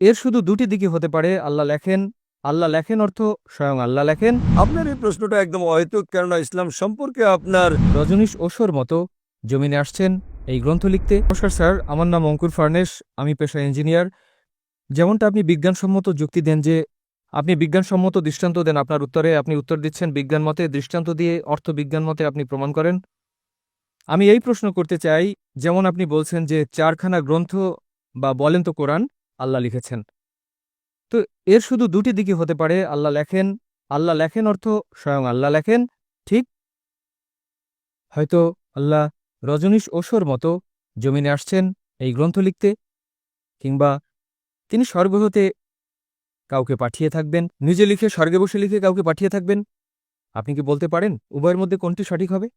এর শুধু দুটি দিকই হতে পারে। আল্লাহ লেখেন অর্থ স্বয়ং আল্লাহ লেখেন। আপনার এই প্রশ্নটা একদম অহেতুক, কেননা ইসলাম সম্পর্কে আপনার রজনীশ ওশোর মতো জমিনে আসছেন এই গ্রন্থ লিখতে। নমস্কার স্যার, আমার নাম অঙ্কুর ফার্নেস, আমি পেশা ইঞ্জিনিয়ার। যেমনটা আপনি বিজ্ঞানসম্মত যুক্তি দেন, যে আপনি বিজ্ঞানসম্মত দৃষ্টান্ত দেন, আপনার উত্তরে আপনি উত্তর দিচ্ছেন বিজ্ঞান মতে, দৃষ্টান্ত দিয়ে অর্থ বিজ্ঞান মতে আপনি প্রমাণ করেন। আমি এই প্রশ্ন করতে চাই, যেমন আপনি বলছেন যে 4খানা গ্রন্থ বা বলেন তো কোরআন আল্লাহ লিখেছেন, তো এর শুধু দুটি দিকই হতে পারে। আল্লাহ লেখেন অর্থ স্বয়ং আল্লাহ লেখেন, ঠিক। হয়তো আল্লাহ রজনীশ ওশোর মতো জমিনে আসছেন এই গ্রন্থ লিখতে, কিংবা তিনি স্বর্গ হতে কাউকে পাঠিয়ে থাকবেন, নিজে লিখে স্বর্গে বসে লিখে কাউকে পাঠিয়ে থাকবেন। আপনি কি বলতে পারেন উভয়ের মধ্যে কোনটি সঠিক হবে?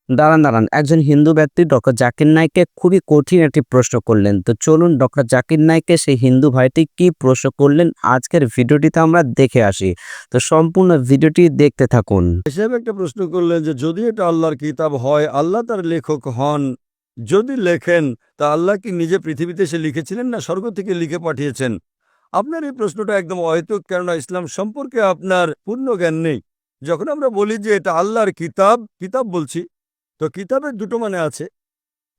দাঁড়ান দাঁড়ান, একজন হিন্দু ব্যক্তি ডক্টর জাকির নাইককে খুবই কঠিন একটি প্রশ্ন করলেন। তো চলুন ডক্টর জাকির নাইককে সেই হিন্দু ভাইটি কি প্রশ্ন করলেন আজকের ভিডিওটিতে আমরা দেখে আসি। তো সম্পূর্ণ ভিডিওটি দেখতে থাকুন। হিসেবে একটা প্রশ্ন করলেন যে যদি এটা আল্লাহর কিতাব হয়, আল্লাহ তার লেখক হন, যদি লেখেন, তা আল্লাহ কি নিজে পৃথিবীতে এসে লিখেছিলেন না স্বর্গ থেকে লিখে পাঠিয়েছেন? আপনার এই প্রশ্নটা একদম অহেতুক, কেননা ইসলাম সম্পর্কে আপনার পূর্ণ জ্ঞান নেই। যখন আমরা বলি যে এটা আল্লাহর কিতাব, কিতাব বলছি, তো কিতাবের দুটো মানে আছে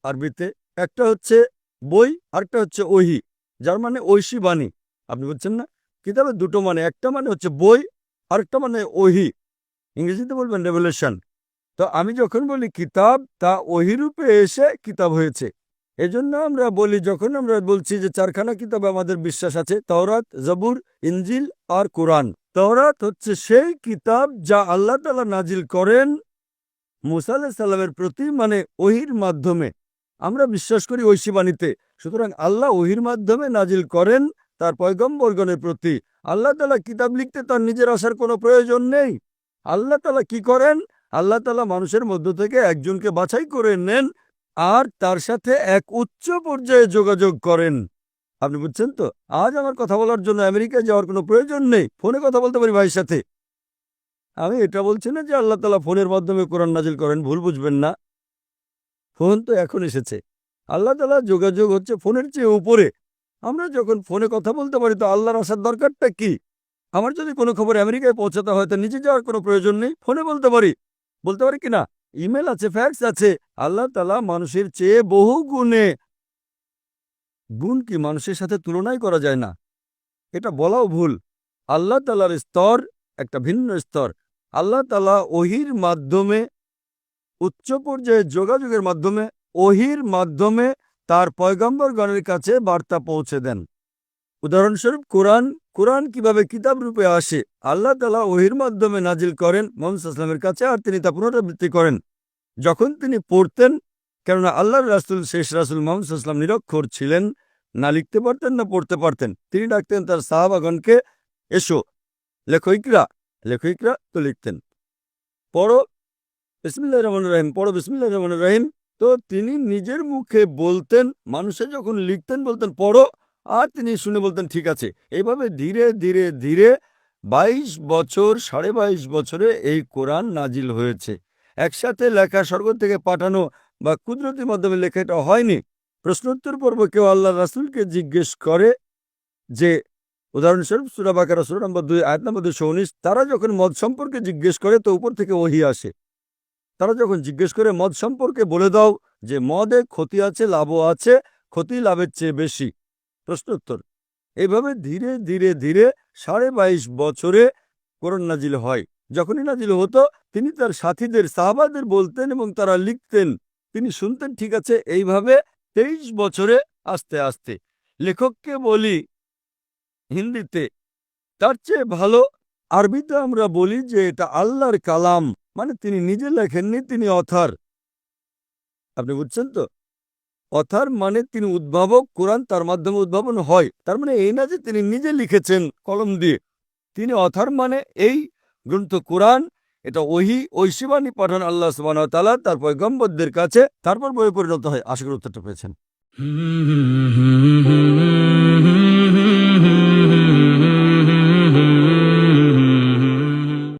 আরবিতে। একটা হচ্ছে বই, আরেকটা হচ্ছে ওহি, যার মানে ঐশী বাণী। আপনি বলছেন না, কিতাবের দুটো মানে, একটা মানে হচ্ছে বই, আরেকটা মানে ওহি, ইংরেজিতে বলবেন রেভেলেশন। তো আমি যখন বলি কিতাব, তা ওহিরূপে এসে কিতাব হয়েছে। এজন্য আমরা বলি, যখন আমরা বলছি যে 4খানা কিতাবে আমাদের বিশ্বাস আছে, তাওরাত, জবুর, ইনজিল আর কোরআন। তাওরাত হচ্ছে সেই কিতাব যা আল্লাহ তাআলা নাজিল করেন মুসা আলাইহিস সালামের প্রতি, মানে ওহির মাধ্যমে। আমরা বিশ্বাস করি ঐশী বাণীতে। সুতরাং আল্লাহ ওহির মাধ্যমে নাজিল করেন তার পয়গম্বরগণের প্রতি। আল্লাহ তাআলা কিতাব লিখতে তার নিজের আসার কোনো প্রয়োজন নেই। আল্লাহ তাআলা কি করেন? আল্লাহ তাআলা মানুষের মধ্য থেকে একজনকে বাছাই করে নেন আর তার সাথে এক উচ্চ পর্যায়ে যোগাযোগ করেন। আপনি বুঝছেন তো? আজ আমার কথা বলার জন্য আমেরিকায় যাওয়ার কোনো প্রয়োজন নেই, ফোনে কথা বলতে পারি ভাইয়ের সাথে। আমি এটা বলছি না যে আল্লাহ তাআলা ফোনের মাধ্যমে কোরআন নাজিল করেন, ভুল বুঝবেন না। ফোন তো এখন এসেছে। আল্লাহ তাআলা যোগাযোগ হচ্ছে ফোনের চেয়ে উপরে। আমরা যখন ফোনে কথা বলতে পারি, তো আল্লাহর আসার দরকারটা কি? আমার যদি কোনো খবর আমেরিকায় পৌঁছাতে হয়, তো নিচে যাওয়ার কোনো প্রয়োজন নেই, ফোনে বলতে পারি কিনা? ইমেল আছে, ফ্যাক্স আছে। আল্লাহ তাআলা মানুষের চেয়ে বহু গুণে, গুণ কি মানুষের সাথে তুলনাই করা যায় না, এটা বলাও ভুল। আল্লাহ তাআলার স্তর একটা ভিন্ন স্তর। আল্লাহ তাআলা ওহির মাধ্যমে, উচ্চ পর্যায়ে যোগাযোগের মাধ্যমে, ওহির মাধ্যমে তার পয়গম্বরগণের কাছে বার্তা পৌঁছে দেন। উদাহরণস্বরূপ কোরআন। কোরআন কিভাবে কিতাব রূপে আসে? আল্লাহ তাআলা ওহির মাধ্যমে নাজিল করেন মুহাম্মদ সাল্লাল্লাহু আলাইহি ওয়াসাল্লামের কাছে, আর তিনি তা পুনরাবৃত্তি করেন যখন তিনি পড়তেন। কেননা আল্লাহর রাসূল, শেষ রাসূল মুহাম্মদ সাল্লাল্লাহু আলাইহি ওয়াসাল্লাম নিরক্ষর ছিলেন, না লিখতে পারতেন না পড়তে পারতেন। তিনি ডাকতেন তার সাহাবাগণকে, এসো লেখো ইকরা, লেখো ইকরা, তো লিখতেন। পড়ো বিসমিল্লাহির রহমানির রহিম, পড়ো বিসমিল্লাহির রহমানির রহিম। তো তিনি নিজের মুখে বলতেন, মানুষে যখন লিখতেন বলতেন পড়ো, আর তিনি শুনে বলতেন ঠিক আছে। এইভাবে ধীরে ধীরে ধীরে 22 বছর, 22.5 বছরে এই কোরআন নাজিল হয়েছে। একসাথে লেখা, স্বর্গ থেকে পাঠানো বা কুদরতির মাধ্যমে লেখা এটা হয়নি। প্রশ্নোত্তর পর্ব কেউ আল্লাহ রাসূলকে জিজ্ঞেস করে যে, উদাহরণস্বরূপ সূরা বাকারা সূরা নম্বর 2 আয়াত নম্বর 219, তারা যখন মদ সম্পর্কে জিজ্ঞেস করে, তো উপর থেকে ওহী আসে। তারা যখন জিজ্ঞেস করে মদ সম্পর্কে, বলে দাও যে মদে ক্ষতি আছে, লাভও আছে, ক্ষতি লাভের চেয়ে বেশি। প্রশ্নোত্তর। এইভাবে ধীরে ধীরে ধীরে 22.5 বছরে কোরআন নাজিল হয়। যখনই নাজিল হতো, তিনি তার সাথীদের, সাহাবাদের বলতেন এবং তারা লিখতেন, তিনি শুনতেন, ঠিক আছে। এইভাবে 23 বছরে আস্তে আস্তে। লেখককে বলি হিন্দিতে, তার চেয়ে ভালো আরবিতে আমরা বলি যে এটা আল্লাহর কালাম, মানে তিনি নিজে লেখেননি, তিনি অথার। আপনি বুঝছেন তো? অথার মানে তিনি উদ্ভাবক, কোরআন তার মাধ্যমে উদ্ভাবন হয়। তার মানে এই না যে তিনি নিজে লিখেছেন কলম দিয়ে। তিনি অথার, মানে এই গ্রন্থ কোরআন, এটা ঐশী বাণী পাঠান আল্লাহ সুবহানাহু ওয়া তাআলা তার পয়গম্বরদের কাছে, তারপর বইয়ে পরিণত হয়। আশা করি উত্তরটা পেয়েছেন।